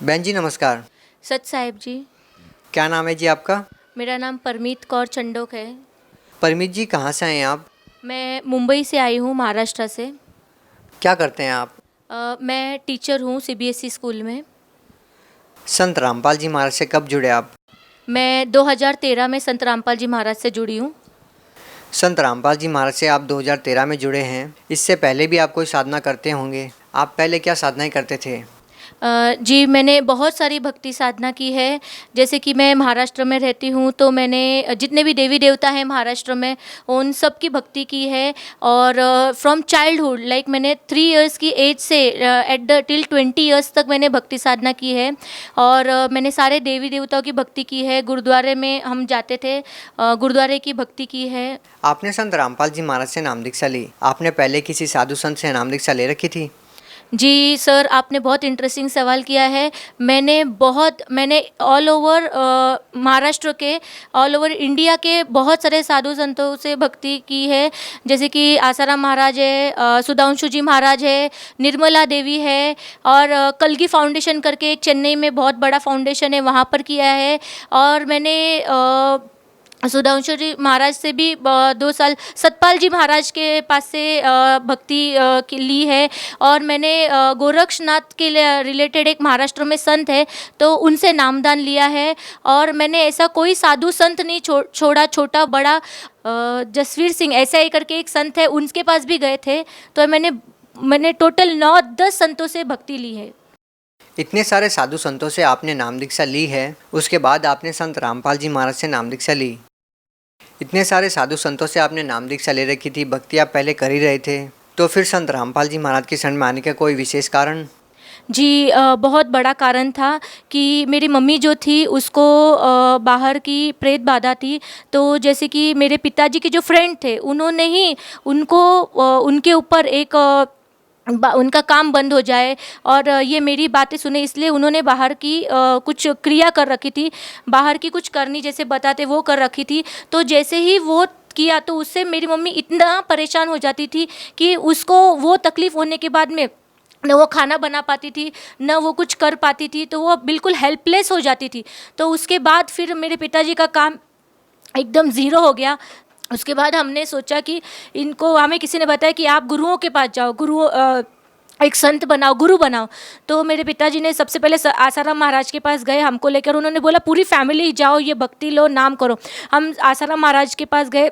बहन जी नमस्कार। सच साहिब जी। क्या नाम है जी आपका? मेरा नाम परमीत कौर चंडोक है। परमीत जी कहाँ से आए हैं आप? मैं मुंबई से आई हूँ, महाराष्ट्र से। क्या करते हैं आप? मैं टीचर हूँ सीबीएसई स्कूल में। संत रामपाल जी महाराज से कब जुड़े आप? मैं 2013 में संत रामपाल जी महाराज से जुड़ी हूँ। संत रामपाल जी महाराज से आप 2013 में जुड़े हैं। इससे पहले भी आप कोई साधना करते होंगे। आप पहले क्या साधनाएं करते थे? जी, मैंने बहुत सारी भक्ति साधना की है। जैसे कि मैं महाराष्ट्र में रहती हूँ, तो मैंने जितने भी देवी देवता हैं महाराष्ट्र में, उन सब की भक्ति की है। और फ्रॉम चाइल्डहुड, लाइक मैंने 3 इयर्स की एज से एट द टिल 20 इयर्स तक मैंने भक्ति साधना की है। और मैंने सारे देवी देवताओं की भक्ति की है। गुरुद्वारे में हम जाते थे, गुरुद्वारे की भक्ति की है। आपने संत रामपाल जी महाराज से नाम दीक्षा ली। आपने पहले किसी साधु संत से नाम दीक्षा ले रखी थी? जी सर, आपने बहुत इंटरेस्टिंग सवाल किया है। मैंने ऑल ओवर महाराष्ट्र के, ऑल ओवर इंडिया के बहुत सारे साधु संतों से भक्ति की है। जैसे कि आसाराम महाराज है, सुधांशु जी महाराज है, निर्मला देवी है, और कलगी फाउंडेशन करके एक चेन्नई में बहुत बड़ा फाउंडेशन है, वहाँ पर किया है। और मैंने सुधांशु जी महाराज से भी 2 साल, सतपाल जी महाराज के पास से भक्ति की ली है। और मैंने गोरक्षनाथ के रिलेटेड एक महाराष्ट्र में संत है, तो उनसे नामदान लिया है। और मैंने ऐसा कोई साधु संत नहीं छोड़ा, छोटा बड़ा। जसवीर सिंह ऐसा ही करके एक संत है, उनके पास भी गए थे। तो मैंने टोटल 9-10 संतों से भक्ति ली है। इतने सारे साधु संतों से आपने नाम दीक्षा ली है, उसके बाद आपने संत रामपाल जी महाराज से नाम दीक्षा ली। इतने सारे साधु संतों से आपने नाम दीक्षा ले रखी थी, भक्ति आप पहले कर ही रहे थे, तो फिर संत रामपाल जी महाराज की शरण में आने का कोई विशेष कारण? जी, बहुत बड़ा कारण था कि मेरी मम्मी जो थी उसको बाहर की प्रेत बाधा थी। तो जैसे कि मेरे पिताजी के जो फ्रेंड थे, उन्होंने ही उनको उनके ऊपर एक उनका काम बंद हो जाए, और ये मेरी बातें सुने, इसलिए उन्होंने बाहर की कुछ क्रिया कर रखी थी, बाहर की कुछ करनी जैसे बताते वो कर रखी थी। तो जैसे ही वो किया, तो उससे मेरी मम्मी इतना परेशान हो जाती थी कि उसको वो तकलीफ़ होने के बाद में न वो खाना बना पाती थी, न वो कुछ कर पाती थी, तो वो बिल्कुल हेल्पलेस हो जाती थी। तो उसके बाद फिर मेरे पिताजी का काम एकदम ज़ीरो हो गया। उसके बाद हमने सोचा कि इनको, हमें किसी ने बताया कि आप गुरुओं के पास जाओ, एक संत बनाओ, गुरु बनाओ। तो मेरे पिताजी ने सबसे पहले आसाराम महाराज के पास गए हमको लेकर। उन्होंने बोला पूरी फैमिली जाओ, ये भक्ति लो, नाम करो। हम आसाराम महाराज के पास गए।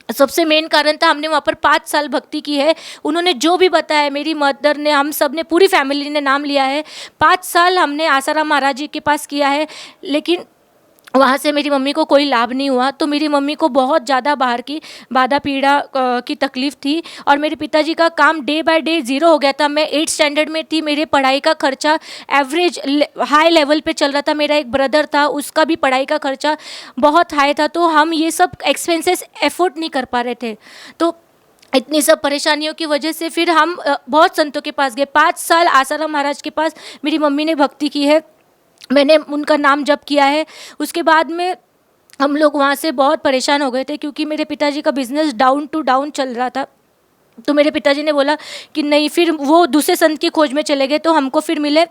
सबसे मेन कारण था, हमने वहाँ पर 5 साल भक्ति की है। उन्होंने जो भी बताया, मेरी मदर ने, हम सब ने, पूरी फैमिली ने नाम लिया है। 5 साल हमने आसाराम महाराज जी के पास किया है, लेकिन वहाँ से मेरी मम्मी को कोई लाभ नहीं हुआ। तो मेरी मम्मी को बहुत ज़्यादा बाहर की बाधा पीड़ा की तकलीफ़ थी, और मेरे पिताजी का काम डे बाय डे ज़ीरो हो गया था। मैं 8th स्टैंडर्ड में थी, मेरे पढ़ाई का खर्चा एवरेज हाई लेवल पे चल रहा था। मेरा एक ब्रदर था, उसका भी पढ़ाई का खर्चा बहुत हाई था, तो हम ये सब एक्सपेंसेस एफोर्ड नहीं कर पा रहे थे। तो इतनी सब परेशानियों की वजह से फिर हम बहुत संतों के पास गए। 5 साल आसाराम महाराज के पास मेरी मम्मी ने भक्ति की है, मैंने उनका नाम जप किया है। उसके बाद में हम लोग वहाँ से बहुत परेशान हो गए थे, क्योंकि मेरे पिताजी का बिज़नेस डाउन टू डाउन चल रहा था। तो मेरे पिताजी ने बोला कि नहीं, फिर वो दूसरे संत की खोज में चले गए। तो हमको फिर मिले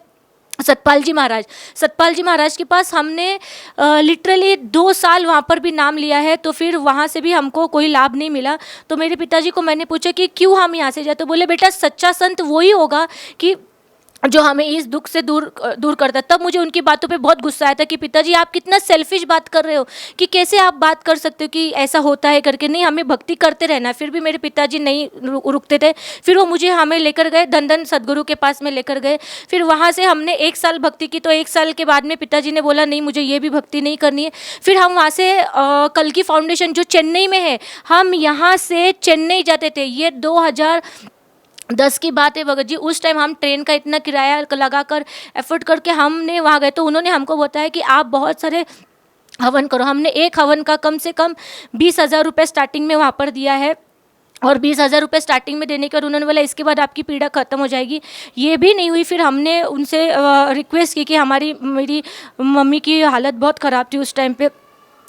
सतपाल जी महाराज। सतपाल जी महाराज के पास हमने लिटरली 2 साल वहाँ पर भी नाम लिया है। तो फिर वहाँ से भी हमको कोई लाभ नहीं मिला। तो मेरे पिताजी को मैंने पूछा कि क्यों हम यहाँ से जाए, तो बोले बेटा सच्चा संत वही होगा कि जो हमें इस दुख से दूर करता। तब मुझे उनकी बातों पे बहुत गुस्सा आया था कि पिताजी आप कितना सेल्फिश बात कर रहे हो, कि कैसे आप बात कर सकते हो कि ऐसा होता है करके। नहीं, हमें भक्ति करते रहना। फिर भी मेरे पिताजी नहीं रुकते थे। फिर वो मुझे हमें लेकर गए, धन सदगुरु के पास में लेकर गए। फिर वहाँ से हमने 1 साल भक्ति की। तो 1 साल के बाद में पिताजी ने बोला नहीं, मुझे ये भी भक्ति नहीं करनी है। फिर हम वहाँ से कल्की फाउंडेशन जो चेन्नई में है, हम यहाँ से चेन्नई जाते थे। ये 2010 की बात है भगत जी। उस टाइम हम ट्रेन का इतना किराया लगाकर एफर्ट करके हमने वहाँ गए। तो उन्होंने हमको बताया कि आप बहुत सारे हवन करो। हमने एक हवन का कम से कम 20,000 रुपये स्टार्टिंग में वहाँ पर दिया है, और 20,000 रुपये स्टार्टिंग में देने के बाद उन्होंने बोला इसके बाद आपकी पीड़ा ख़त्म हो जाएगी। ये भी नहीं हुई। फिर हमने उनसे रिक्वेस्ट की कि मेरी मम्मी की हालत बहुत ख़राब थी उस टाइम पे,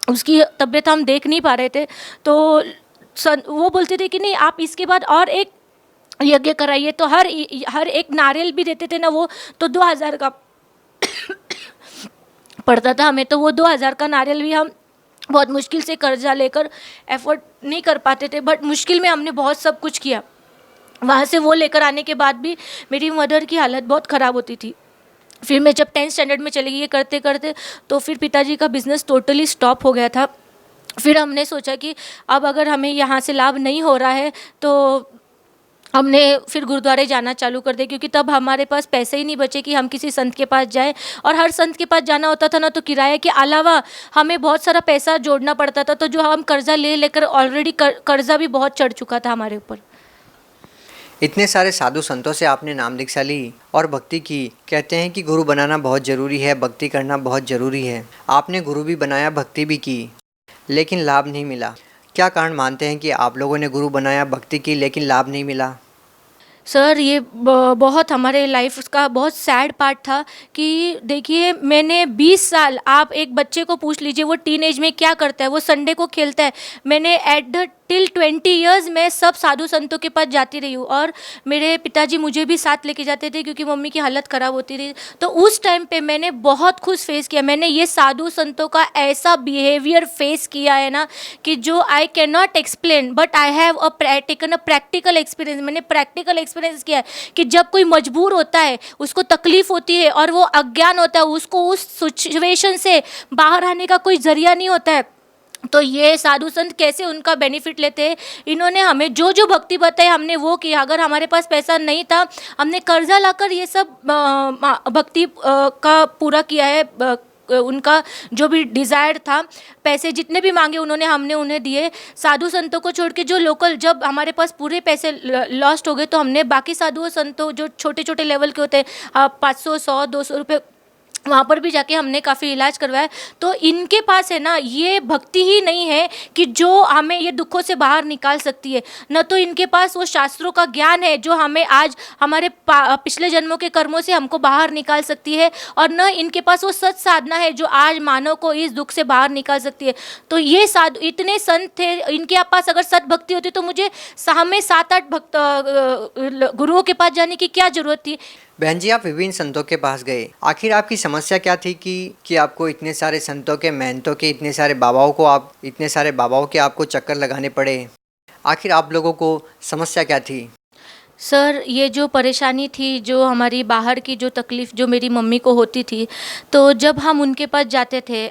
उसकी तबीयत हम देख नहीं पा रहे थे। तो वो बोलते थे कि नहीं, आप इसके बाद और एक यज्ञ कराइए। तो हर एक नारियल भी देते थे ना वो, तो 2,000 का पड़ता था हमें, तो वो 2000 का नारियल भी हम बहुत मुश्किल से कर्जा लेकर एफोर्ड नहीं कर पाते थे, बट मुश्किल में हमने बहुत सब कुछ किया। वहाँ से वो लेकर आने के बाद भी मेरी मदर की हालत बहुत ख़राब होती थी। फिर मैं जब 10th स्टैंडर्ड में चली गई ये करते करते, तो फिर पिताजी का बिज़नेस टोटली स्टॉप हो गया था। फिर हमने सोचा कि अब अगर हमें यहाँ से लाभ नहीं हो रहा है तो हमने फिर गुरुद्वारे जाना चालू कर दिया, क्योंकि तब हमारे पास पैसे ही नहीं बचे कि हम किसी संत के पास जाएं। और हर संत के पास जाना होता था ना, तो किराए के अलावा हमें बहुत सारा पैसा जोड़ना पड़ता था, तो जो हम कर्जा ले लेकर ऑलरेडी कर्जा भी बहुत चढ़ चुका था हमारे ऊपर। इतने सारे साधु संतों से आपने नाम दीक्षा ली और भक्ति की। कहते हैं कि गुरु बनाना बहुत ज़रूरी है, भक्ति करना बहुत ज़रूरी है। आपने गुरु भी बनाया, भक्ति भी की, लेकिन लाभ नहीं मिला। क्या कारण मानते हैं कि आप लोगों ने गुरु बनाया, भक्ति की, लेकिन लाभ नहीं मिला? सर ये बहुत हमारे लाइफ का बहुत सैड पार्ट था कि देखिए मैंने 20 साल, आप एक बच्चे को पूछ लीजिए वो टीनेज में क्या करता है, वो संडे को खेलता है। मैंने एट द टिल 20 ईयर्स मैं सब साधु संतों के पास जाती रही हूँ, और मेरे पिताजी मुझे भी साथ लेके जाते थे क्योंकि मम्मी की हालत ख़राब होती थी। तो उस टाइम पे मैंने बहुत कुछ फेस किया। मैंने ये साधु संतों का ऐसा बिहेवियर फेस किया है ना कि जो I can not explain, but I have taken a practical experience. मैंने प्रैक्टिकल एक्सपीरियंस किया है कि जब कोई मजबूर होता है, उसको तकलीफ होती है और वो अज्ञान होता है, उसको उस सिचुएशन से बाहर आने का कोई जरिया नहीं होता है, तो ये साधु संत कैसे उनका बेनिफिट लेते हैं। इन्होंने हमें जो जो भक्ति बताई हमने वो किया। अगर हमारे पास पैसा नहीं था, हमने कर्जा लाकर ये सब भक्ति का पूरा किया है। उनका जो भी डिज़ायर था, पैसे जितने भी मांगे उन्होंने, हमने उन्हें दिए। साधु संतों को छोड़ के जो लोकल, जब हमारे पास पूरे पैसे लॉस्ट हो गए तो हमने बाकी साधु संतों जो छोटे छोटे लेवल के होते हैं, 500 100 200 रुपये, वहाँ पर भी जाके हमने काफ़ी इलाज करवाया। तो इनके पास है ना ये भक्ति ही नहीं है कि जो हमें ये दुखों से बाहर निकाल सकती है, न तो इनके पास वो शास्त्रों का ज्ञान है जो हमें आज हमारे पिछले जन्मों के कर्मों से हमको बाहर निकाल सकती है, और न इनके पास वो सच साधना है जो आज मानव को इस दुख से बाहर निकाल सकती है। तो ये साधु इतने संत थे, इनके पास अगर सत भक्ति होती तो मुझे हमें 7-8 गुरुओं के पास जाने की क्या जरूरत थी। बहन जी, आप विभिन्न संतों के पास गए, आखिर आपकी समस्या क्या थी कि आपको इतने सारे संतों के, महंतों के, इतने सारे बाबाओं के आपको चक्कर लगाने पड़े? आखिर आप लोगों को समस्या क्या थी? सर ये जो परेशानी थी, जो हमारी बाहर की जो तकलीफ़ जो मेरी मम्मी को होती थी, तो जब हम उनके पास जाते थे,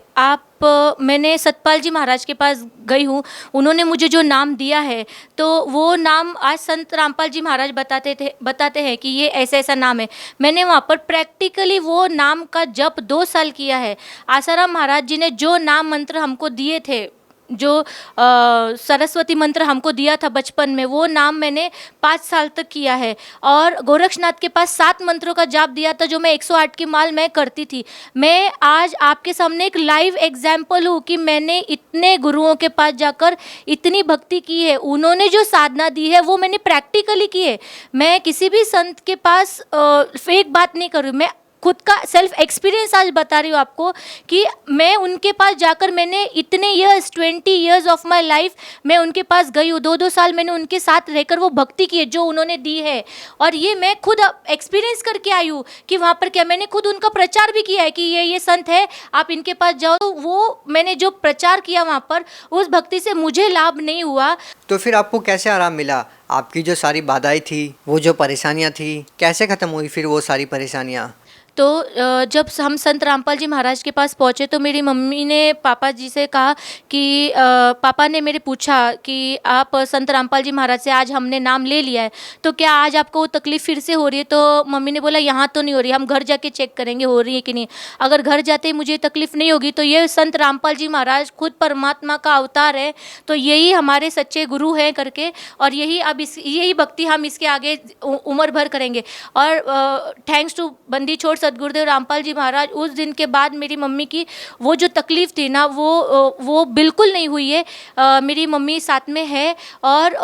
मैंने सतपाल जी महाराज के पास गई हूँ। उन्होंने मुझे जो नाम दिया है, तो वो नाम आज संत रामपाल जी महाराज बताते हैं कि ये ऐसा ऐसा नाम है। मैंने वहाँ पर प्रैक्टिकली वो नाम का जप 2 साल किया है। आसाराम महाराज जी ने जो नाम मंत्र हमको दिए थे, जो सरस्वती मंत्र हमको दिया था बचपन में, वो नाम मैंने 5 साल तक किया है। और गोरक्षनाथ के पास 7 मंत्रों का जाप दिया था, जो मैं 108 की माल मैं करती थी। मैं आज आपके सामने एक लाइव एग्जाम्पल हूँ कि मैंने इतने गुरुओं के पास जाकर इतनी भक्ति की है। उन्होंने जो साधना दी है वो मैंने प्रैक्टिकली की है। मैं किसी भी संत के पास फेक बात नहीं कर रही हूँ, मैं खुद का सेल्फ एक्सपीरियंस आज बता रही हूँ आपको कि मैं उनके पास जाकर मैंने इतने years, 20 years of my life मैं उनके पास गई हूँ। 2-2 साल मैंने उनके साथ रहकर वो भक्ति की है जो उन्होंने दी है, और ये मैं खुद एक्सपीरियंस करके आई हूँ कि वहाँ पर क्या, मैंने खुद उनका प्रचार भी किया है कि ये संत है, आप इनके पास जाओ। तो वो मैंने जो प्रचार किया वहाँ पर, उस भक्ति से मुझे लाभ नहीं हुआ। तो फिर आपको कैसे आराम मिला? आपकी जो सारी बाधाएं थी, वो जो परेशानियाँ थी, कैसे ख़त्म हुई फिर वो सारी परेशानियाँ? तो जब हम संत रामपाल जी महाराज के पास पहुँचे तो मेरी मम्मी ने पापा जी से कहा कि पापा ने मेरे पूछा कि आप संत रामपाल जी महाराज से आज हमने नाम ले लिया है, तो क्या आज आपको वो तकलीफ़ फिर से हो रही है? तो मम्मी ने बोला यहाँ तो नहीं हो रही, हम घर जाके चेक करेंगे हो रही है कि नहीं। अगर घर जाते ही मुझे तकलीफ़ नहीं होगी तो ये संत रामपाल जी महाराज खुद परमात्मा का अवतार है, तो यही हमारे सच्चे गुरु हैं करके, और यही भक्ति हम इसके आगे उम्र भर करेंगे। और थैंक्स टू बंदी छोड़ सदगुरुदेव रामपाल जी महाराज, उस दिन के बाद मेरी मम्मी की वो जो तकलीफ़ थी ना वो बिल्कुल नहीं हुई है। मेरी मम्मी साथ में है और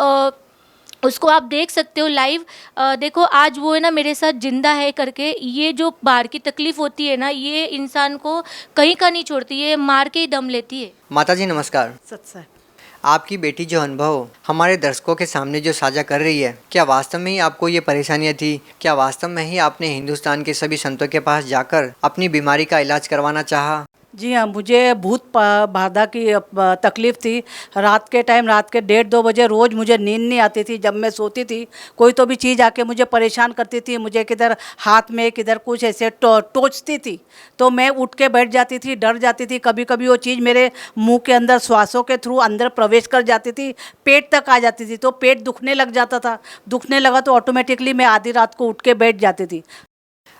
उसको आप देख सकते हो लाइव। देखो आज वो है ना मेरे साथ जिंदा है करके। ये जो बाहर की तकलीफ़ होती है ना, ये इंसान को कहीं का नहीं छोड़ती, ये मार के ही दम लेती है। माता जी नमस्कार। सत्संग। आपकी बेटी जो अनुभव हमारे दर्शकों के सामने जो साझा कर रही है, क्या वास्तव में ही आपको ये परेशानियां थी? क्या वास्तव में ही आपने हिंदुस्तान के सभी संतों के पास जाकर अपनी बीमारी का इलाज करवाना चाहा? जी हाँ, मुझे बाधा की तकलीफ़ थी। रात के टाइम, रात के 1:30-2 बजे रोज़ मुझे नींद नहीं आती थी। जब मैं सोती थी, कोई तो भी चीज़ आके मुझे परेशान करती थी, मुझे किधर हाथ में किधर कुछ ऐसे टोचती थी, तो मैं उठ के बैठ जाती थी, डर जाती थी। कभी कभी वो चीज़ मेरे मुंह के अंदर श्वासों के थ्रू अंदर प्रवेश कर जाती थी, पेट तक आ जाती थी, तो पेट दुखने लग जाता था। दुखने लगा तो ऑटोमेटिकली मैं आधी रात को उठ के बैठ जाती थी।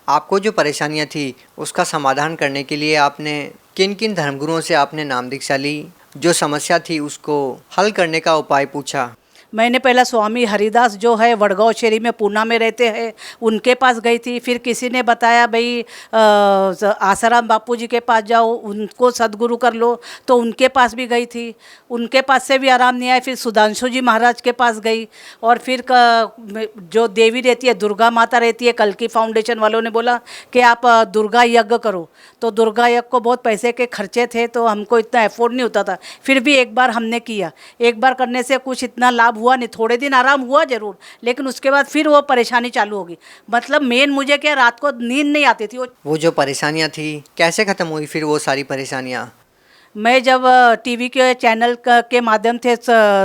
आपको जो परेशानियाँ थी उसका समाधान करने के लिए आपने किन किन धर्मगुरुओं से आपने नाम दीक्षा ली, जो समस्या थी उसको हल करने का उपाय पूछा? मैंने पहला स्वामी हरिदास जो है वडगांव शहरी में पूना में रहते हैं, उनके पास गई थी। फिर किसी ने बताया भाई आसाराम बापू जी के पास जाओ, उनको सदगुरु कर लो, तो उनके पास भी गई थी। उनके पास से भी आराम नहीं आया। फिर सुधांशु जी महाराज के पास गई, और फिर जो देवी रहती है, दुर्गा माता रहती है, कल्की फाउंडेशन वालों ने बोला कि आप दुर्गा यज्ञ करो। तो दुर्गा यज्ञ को बहुत पैसे के खर्चे थे, तो हमको इतना अफोर्ड नहीं होता था। फिर भी एक बार हमने किया। एक बार करने से कुछ इतना लाभ हुआ नहीं, थोड़े दिन आराम हुआ ज़रूर, लेकिन उसके बाद फिर वो परेशानी चालू होगी। मतलब मेन मुझे क्या, रात को नींद नहीं आती थी। वो जो परेशानियाँ थी कैसे ख़त्म हुई फिर वो सारी परेशानियाँ? मैं जब टीवी के चैनल के माध्यम से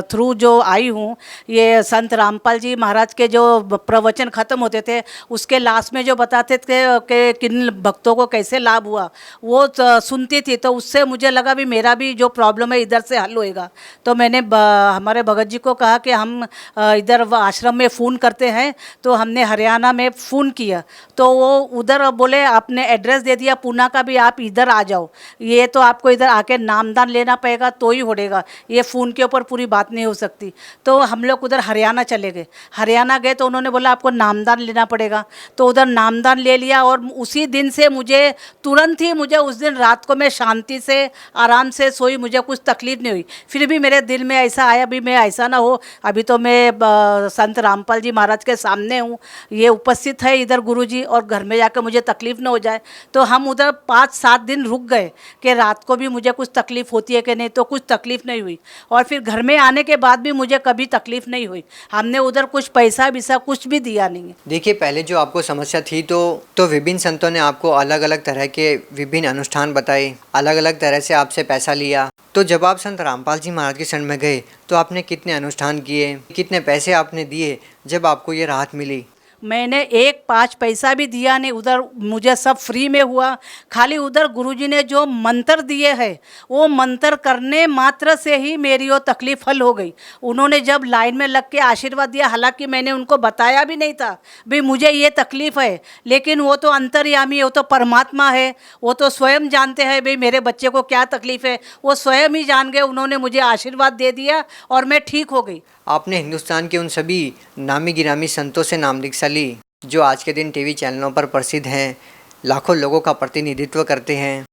थ्रू जो आई हूँ, ये संत रामपाल जी महाराज के जो प्रवचन ख़त्म होते थे, उसके लास्ट में जो बताते थे कि किन भक्तों को कैसे लाभ हुआ, वो सुनती थी। तो उससे मुझे लगा भी मेरा भी जो प्रॉब्लम है इधर से हल होएगा। तो मैंने हमारे भगत जी को कहा कि हम इधर आश्रम में फ़ोन करते हैं। तो हमने हरियाणा में फ़ोन किया, तो वो उधर बोले आपने एड्रेस दे दिया पूना का भी, आप इधर आ जाओ, ये तो आपको इधर आके नामदान लेना पड़ेगा तो ही होगा, ये फ़ोन के ऊपर पूरी बात नहीं हो सकती। तो हम लोग उधर हरियाणा चले गए। हरियाणा गए तो उन्होंने बोला आपको नामदान लेना पड़ेगा, तो उधर नामदान ले लिया। और उसी दिन से मुझे तुरंत ही, मुझे उस दिन रात को मैं शांति से आराम से सोई, मुझे कुछ तकलीफ़ नहीं हुई। फिर भी मेरे दिल में ऐसा आया भी मैं ऐसा ना हो, अभी तो मैं संत रामपाल जी महाराज के सामने हूँ, ये उपस्थित है इधर गुरुजी, और घर में जाकर मुझे तकलीफ़ ना हो जाए। तो हम उधर 5-7 दिन रुक गए कि रात को भी मुझे कुछ तकलीफ़ होती है कि नहीं, तो कुछ तकलीफ़ नहीं हुई। और फिर घर में आने के बाद भी मुझे कभी तकलीफ़ नहीं हुई। हमने उधर कुछ पैसा वैसा कुछ भी दिया नहीं है। देखिए, पहले जो आपको समस्या थी तो विभिन्न संतों ने आपको अलग अलग तरह के विभिन्न अनुष्ठान बताए, अलग अलग तरह से आपसे पैसा लिया। तो जब आप संत रामपाल जी महाराज के शरण में गए तो आपने कितने अनुष्ठान किए, कितने पैसे आपने दिए जब आपको ये राहत मिली? मैंने 1 पैसा भी दिया नहीं, उधर मुझे सब फ्री में हुआ। खाली उधर गुरुजी ने जो मंत्र दिए हैं, वो मंत्र करने मात्र से ही मेरी वो तकलीफ़ हल हो गई। उन्होंने जब लाइन में लग के आशीर्वाद दिया, हालांकि मैंने उनको बताया भी नहीं था भाई मुझे ये तकलीफ़ है, लेकिन वो तो अंतर्यामी है, वो तो परमात्मा है, वो तो स्वयं जानते हैं भाई मेरे बच्चे को क्या तकलीफ़ है, वो स्वयं ही जान गए। उन्होंने मुझे आशीर्वाद दे दिया और मैं ठीक हो गई। आपने हिंदुस्तान के उन सभी नामी गिरामी संतों से नाम दीक्षा ली जो आज के दिन टीवी चैनलों पर प्रसिद्ध हैं, लाखों लोगों का प्रतिनिधित्व करते हैं,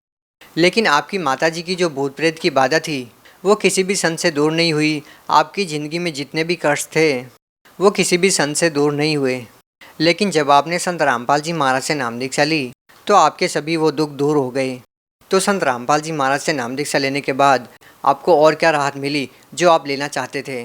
लेकिन आपकी माताजी की जो भूत प्रेत की बाधा थी वो किसी भी संत से दूर नहीं हुई। आपकी ज़िंदगी में जितने भी कष्ट थे वो किसी भी संत से दूर नहीं हुए। लेकिन जब आपने संत रामपाल जी महाराज से नाम दीक्षा ली तो आपके सभी वो दुख दूर हो गए। तो संत रामपाल जी महाराज से नाम दीक्षा लेने के बाद आपको और क्या राहत मिली जो आप लेना चाहते थे?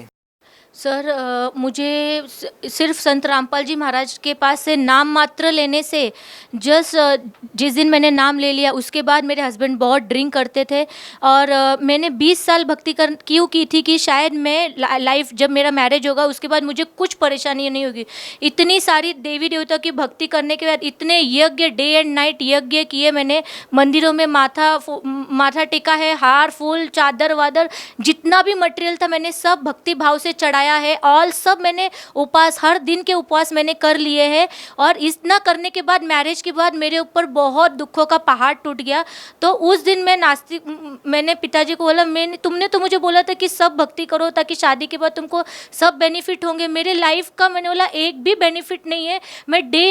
सर मुझे सिर्फ संत रामपाल जी महाराज के पास से नाम मात्र लेने से जिस दिन मैंने नाम ले लिया उसके बाद मेरे हस्बैंड बहुत ड्रिंक करते थे। और मैंने 20 साल भक्ति क्यों की थी कि शायद मैं लाइफ जब मेरा मैरिज होगा उसके बाद मुझे कुछ परेशानी नहीं होगी। इतनी सारी देवी देवता की भक्ति करने के बाद इतने यज्ञ, डे एंड नाइट यज्ञ किए मैंने, मंदिरों में माथा टेका है, हार फूल चादर वादर जितना भी मटेरियल था मैंने सब भक्ति भाव से चढ़ाया है। ऑल सब मैंने उपवास, हर दिन के उपवास मैंने कर लिए हैं। और इतना करने के बाद मैरिज के बाद मेरे ऊपर बहुत दुखों का पहाड़ टूट गया। तो उस दिन मैंने पिताजी को बोला, तुमने तो मुझे बोला था कि सब भक्ति करो ताकि शादी के बाद तुमको सब बेनिफिट होंगे। मेरे लाइफ का मैंने बोला एक भी बेनिफिट नहीं है। मैं डे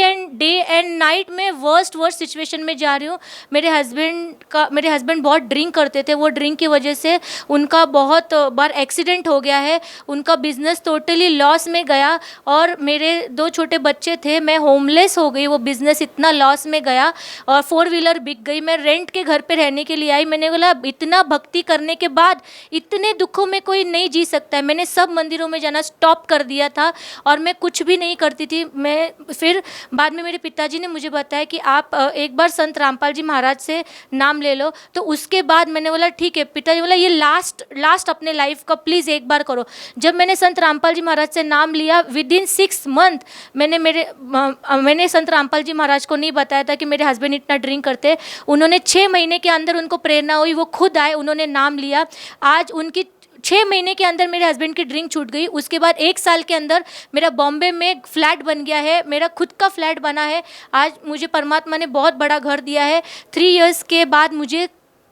एंड नाइट में वर्स्ट सिचुएशन में जा रही हूँ। मेरे हस्बैंड बहुत ड्रिंक करते थे। वो ड्रिंक की वजह से उनका बहुत बार एक्सीडेंट हो गया है। उनका बिजनेस बिज़नेस टोटली लॉस में गया और मेरे 2 छोटे बच्चे थे, मैं होमलेस हो गई, वो बिज़नेस इतना लॉस में गया और 4 व्हीलर बिक गई। मैं रेंट के घर पे रहने के लिए आई। मैंने बोला इतना भक्ति करने के बाद इतने दुखों में कोई नहीं जी सकता है। मैंने सब मंदिरों में जाना स्टॉप कर दिया था और मैं कुछ भी नहीं करती थी। मैं फिर बाद में मेरे पिताजी ने मुझे बताया कि आप एक बार संत रामपाल जी महाराज से नाम ले लो। तो उसके बाद मैंने बोला ठीक है। पिताजी बोला ये लास्ट अपने लाइफ का प्लीज़ एक बार करो। जब मैंने संत रामपाल जी महाराज से नाम लिया विदिन 6 मंथ मैंने संत रामपाल जी महाराज को नहीं बताया था कि मेरे हस्बैंड इतना ड्रिंक करते। उन्होंने 6 महीने के अंदर उनको प्रेरणा हुई, वो खुद आए, उन्होंने नाम लिया। आज उनकी 6 महीने के अंदर मेरे हस्बैंड की ड्रिंक छूट गई। उसके बाद 1 साल के अंदर मेरा बॉम्बे में फ्लैट बन गया है, मेरा खुद का फ्लैट बना है। आज मुझे परमात्मा ने बहुत बड़ा घर दिया है। 3 इयर्स के बाद मुझे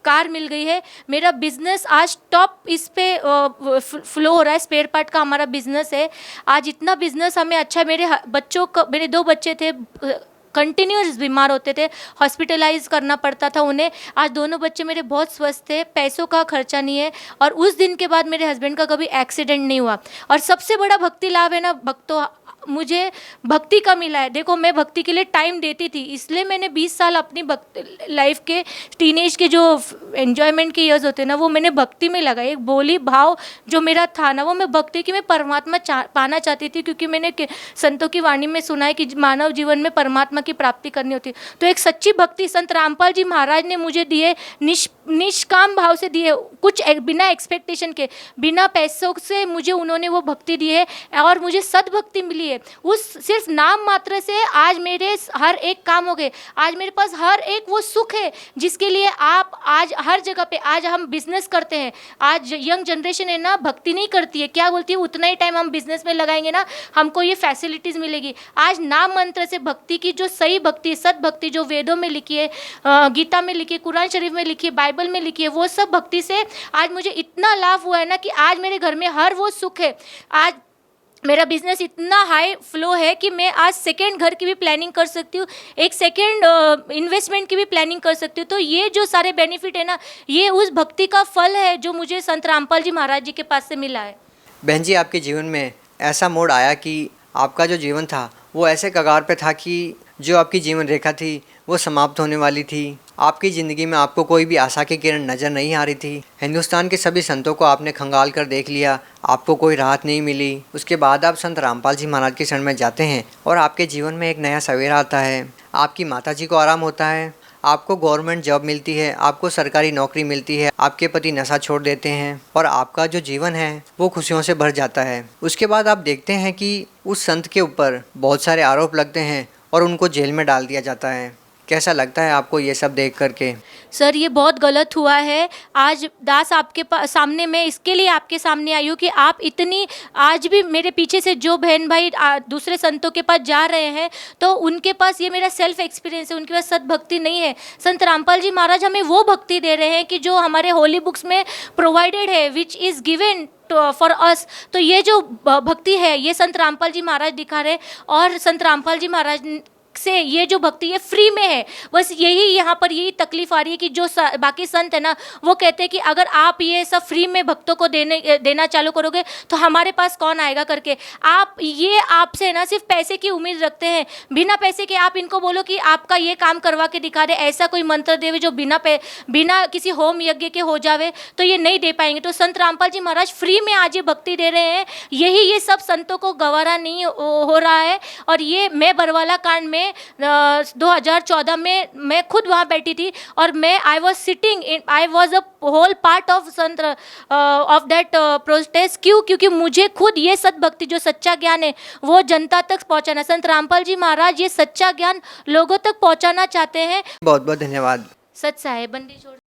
कार मिल गई है। मेरा बिज़नेस आज टॉप इस पे फ्लो हो रहा है। स्पेयर पार्ट का हमारा बिज़नेस है। आज इतना बिज़नेस हमें अच्छा, मेरे 2 बच्चे थे कंटिन्यूस बीमार होते थे, हॉस्पिटलाइज करना पड़ता था उन्हें। आज दोनों बच्चे मेरे बहुत स्वस्थ थे, पैसों का खर्चा नहीं है और उस दिन के बाद मेरे हस्बैंड का कभी एक्सीडेंट नहीं हुआ। और सबसे बड़ा भक्ति लाभ है ना, भक्तों मुझे भक्ति का मिला है। देखो मैं भक्ति के लिए टाइम देती थी, इसलिए मैंने 20 साल अपनी लाइफ के टीनेज के जो एन्जॉयमेंट के ईयर्स होते हैं ना, वो मैंने भक्ति में लगाए। एक बोली भाव जो मेरा था ना, वो मैं भक्ति की मैं परमात्मा पाना चाहती थी, क्योंकि मैंने संतों की वाणी में सुना है कि मानव जीवन में परमात्मा की प्राप्ति करनी होती है। तो एक सच्ची भक्ति संत रामपाल जी महाराज ने मुझे दिए, निष्काम भाव से दिए, कुछ बिना एक्सपेक्टेशन के, बिना पैसों से मुझे उन्होंने वो भक्ति दी है और मुझे सद्भक्ति मिली है। उस सिर्फ नाम मात्र से आज मेरे हर एक काम हो गए। आज मेरे पास हर एक वो सुख है जिसके लिए आप आज हर जगह पे आज हम बिजनेस करते हैं। आज यंग जनरेशन है ना, भक्ति नहीं करती है, क्या बोलती है उतना ही टाइम हम बिजनेस में लगाएंगे ना हमको ये फैसिलिटीज़ मिलेगी। आज नाम मंत्र से भक्ति की जो सही भक्ति, सद्भक्ति जो वेदों में लिखी है, गीता में लिखी है, कुरान शरीफ में लिखी है, बाइबल में लिखी है, वो सब भक्ति से आज मुझे इतना लाभ हुआ है ना कि आज मेरे घर में हर वो सुख है। आज मेरा बिजनेस इतना हाई फ्लो है कि मैं आज सेकेंड घर की भी प्लानिंग कर सकती हूँ, एक सेकेंड इन्वेस्टमेंट की भी प्लानिंग कर सकती हूँ। तो ये जो सारे बेनिफिट है ना, ये उस भक्ति का फल है जो मुझे संत रामपाल जी महाराज जी के पास से मिला है। बहन जी, आपके जीवन में ऐसा मोड़ आया कि आपका जो जीवन था वो ऐसे कगार पे था कि जो आपकी जीवन रेखा थी वो समाप्त होने वाली थी। आपकी ज़िंदगी में आपको कोई भी आशा की किरण नज़र नहीं आ रही थी। हिंदुस्तान के सभी संतों को आपने खंगाल कर देख लिया, आपको कोई राहत नहीं मिली। उसके बाद आप संत रामपाल जी महाराज के शरण में जाते हैं और आपके जीवन में एक नया सवेरा आता है। आपकी माताजी को आराम होता है, आपको गवर्नमेंट जॉब मिलती है, आपको सरकारी नौकरी मिलती है, आपके पति नशा छोड़ देते हैं और आपका जो जीवन है वो खुशियों से भर जाता है। उसके बाद आप देखते हैं कि उस संत के ऊपर बहुत सारे आरोप लगते हैं और उनको जेल में डाल दिया जाता है। कैसा लगता है आपको ये सब देख करके? सर ये बहुत गलत हुआ है। आज दास आपके सामने मैं इसके लिए आपके सामने आई हूँ कि आप इतनी, आज भी मेरे पीछे से जो बहन भाई दूसरे संतों के पास जा रहे हैं तो उनके पास, ये मेरा सेल्फ एक्सपीरियंस है, उनके पास सद्भक्ति नहीं है। संत रामपाल जी महाराज हमें वो भक्ति दे रहे हैं कि जो हमारे होली बुक्स में प्रोवाइडेड है, which is given for us. तो ये जो भक्ति है ये संत रामपाल जी महाराज दिखा रहे हैं और संत रामपाल जी महाराज से ये जो भक्ति है फ्री में है। बस यही यहाँ पर यही तकलीफ आ रही है कि जो बाकी संत है ना, वो कहते हैं कि अगर आप ये सब फ्री में भक्तों को देना चालू करोगे तो हमारे पास कौन आएगा करके। आप ये आपसे ना सिर्फ पैसे की उम्मीद रखते हैं, बिना पैसे के आप इनको बोलो कि आपका ये काम करवा के दिखा दे, ऐसा कोई मंत्र देवे जो बिना किसी होम यज्ञ के हो जावे, तो ये नहीं दे पाएंगे। तो संत रामपाल जी महाराज फ्री में आज ये भक्ति दे रहे हैं। ये सब संतों को गवारा नहीं हो रहा है। और ये मैं बरवाला कांड में 2014 में मैं खुद वहाँ बैठी थी और मैं I was a whole part of sent of that protest. क्योंकि मुझे खुद ये सद्भक्ति जो सच्चा ज्ञान है वो जनता तक पहुँचाना, संत रामपाल जी महाराज ये सच्चा ज्ञान लोगों तक पहुँचाना चाहते हैं। बहुत बहुत धन्यवाद। सच साहेब बंदी छोड़।